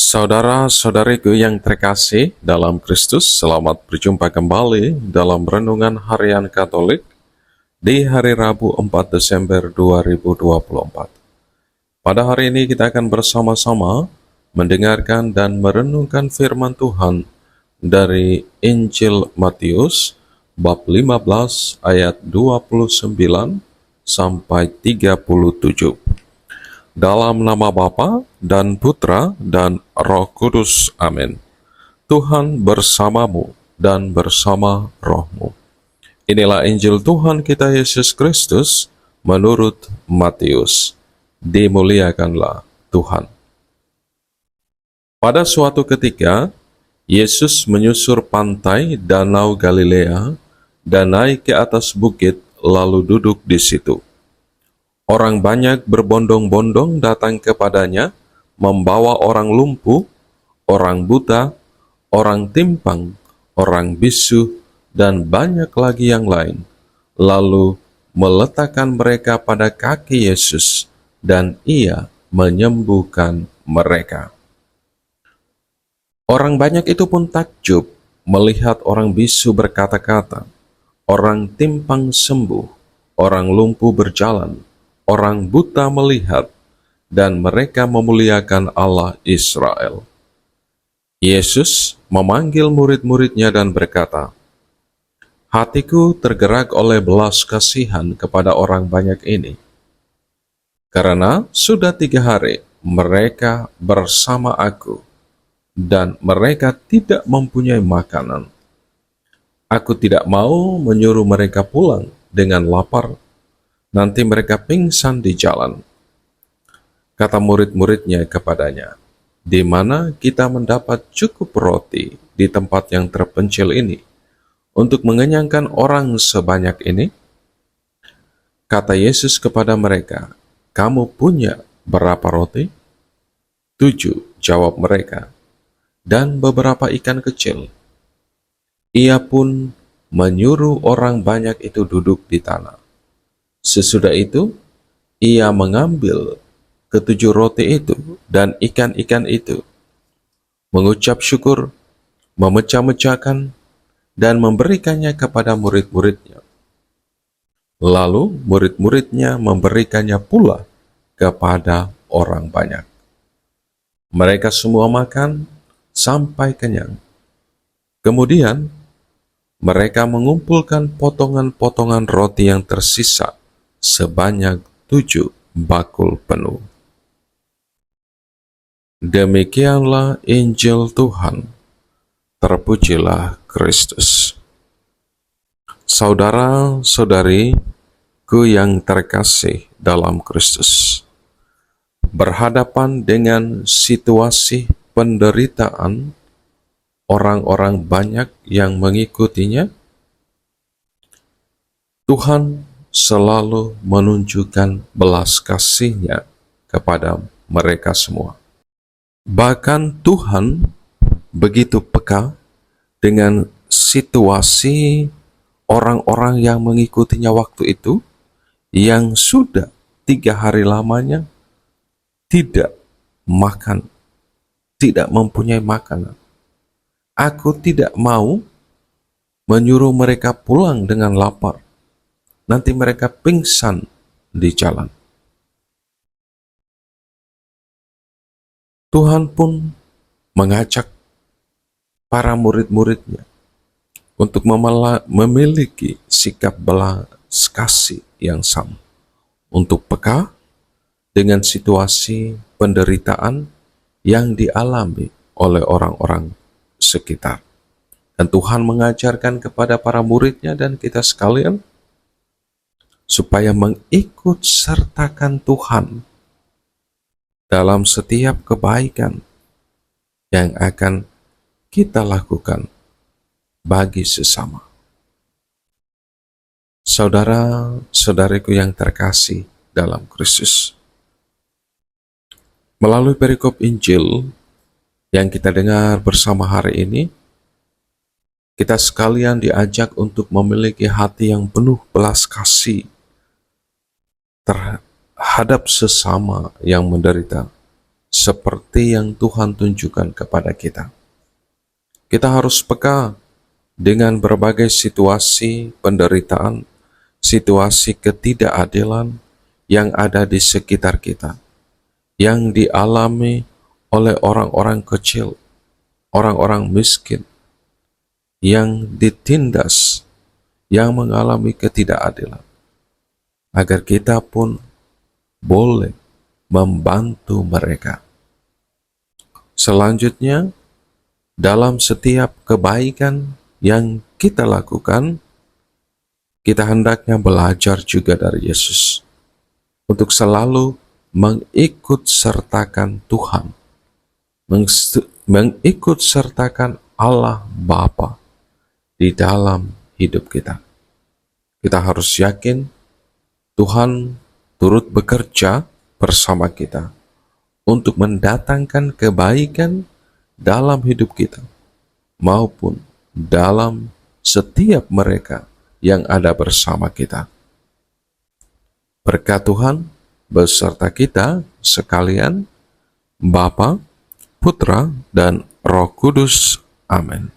Saudara-saudariku yang terkasih dalam Kristus, selamat berjumpa kembali dalam Renungan Harian Katolik di hari Rabu 4 Desember 2024. Pada hari ini kita akan bersama-sama mendengarkan dan merenungkan firman Tuhan dari Injil Matius bab 15 ayat 29 sampai 37. Dalam nama Bapa dan Putra dan Roh Kudus. Amin. Tuhan bersamamu dan bersama rohmu. Inilah Injil Tuhan kita Yesus Kristus menurut Matius. Dimuliakanlah Tuhan. Pada suatu ketika, Yesus menyusur pantai Danau Galilea dan naik ke atas bukit lalu duduk di situ. Orang banyak berbondong-bondong datang kepadanya, membawa orang lumpuh, orang buta, orang timpang, orang bisu, dan banyak lagi yang lain. Lalu meletakkan mereka pada kaki Yesus, dan Ia menyembuhkan mereka. Orang banyak itu pun takjub melihat orang bisu berkata-kata, orang timpang sembuh, orang lumpuh berjalan, orang buta melihat, dan mereka memuliakan Allah Israel. Yesus memanggil murid-muridnya dan berkata, "Hatiku tergerak oleh belas kasihan kepada orang banyak ini, karena sudah 3 hari mereka bersama aku, dan mereka tidak mempunyai makanan. Aku tidak mau menyuruh mereka pulang dengan lapar, nanti mereka pingsan di jalan." Kata murid-muridnya kepadanya, "Di mana kita mendapat cukup roti di tempat yang terpencil ini, untuk mengenyangkan orang sebanyak ini?" Kata Yesus kepada mereka, "Kamu punya berapa roti?" 7, jawab mereka, "dan beberapa ikan kecil." Ia pun menyuruh orang banyak itu duduk di tanah. Sesudah itu, ia mengambil ke-7 roti itu dan ikan-ikan itu, mengucap syukur, memecah-mecahkan, dan memberikannya kepada murid-muridnya. Lalu murid-muridnya memberikannya pula kepada orang banyak. Mereka semua makan sampai kenyang. Kemudian mereka mengumpulkan potongan-potongan roti yang tersisa sebanyak 7 bakul penuh. Demikianlah Injil Tuhan. Terpujilah Kristus. Saudara-saudariku yang terkasih dalam Kristus, berhadapan dengan situasi penderitaan orang-orang banyak yang mengikutinya, Tuhan selalu menunjukkan belas kasih-Nya kepada mereka semua. Bahkan Tuhan begitu peka dengan situasi orang-orang yang mengikutinya waktu itu, yang sudah 3 hari lamanya tidak makan, tidak mempunyai makanan. Aku tidak mau menyuruh mereka pulang dengan lapar, nanti mereka pingsan di jalan. Tuhan pun mengajak para murid-muridnya untuk memiliki sikap belas kasih yang sama, untuk peka dengan situasi penderitaan yang dialami oleh orang-orang sekitar. Dan Tuhan mengajarkan kepada para muridnya dan kita sekalian supaya mengikut sertakan Tuhan dalam setiap kebaikan yang akan kita lakukan bagi sesama. Saudara-saudariku yang terkasih dalam Kristus, melalui perikop Injil yang kita dengar bersama hari ini, kita sekalian diajak untuk memiliki hati yang penuh belas kasih terhadap sesama yang menderita, seperti yang Tuhan tunjukkan kepada kita. Kita harus peka dengan berbagai situasi penderitaan, situasi ketidakadilan yang ada di sekitar kita, yang dialami oleh orang-orang kecil, orang-orang miskin, yang ditindas, yang mengalami ketidakadilan, agar kita pun boleh membantu mereka. Selanjutnya, dalam setiap kebaikan yang kita lakukan, kita hendaknya belajar juga dari Yesus untuk selalu mengikut sertakan Tuhan, mengikut sertakan Allah Bapa di dalam hidup kita. Kita harus yakin Tuhan turut bekerja bersama kita untuk mendatangkan kebaikan dalam hidup kita, maupun dalam setiap mereka yang ada bersama kita. Berkat Tuhan beserta kita sekalian, Bapa, Putra, dan Roh Kudus. Amin.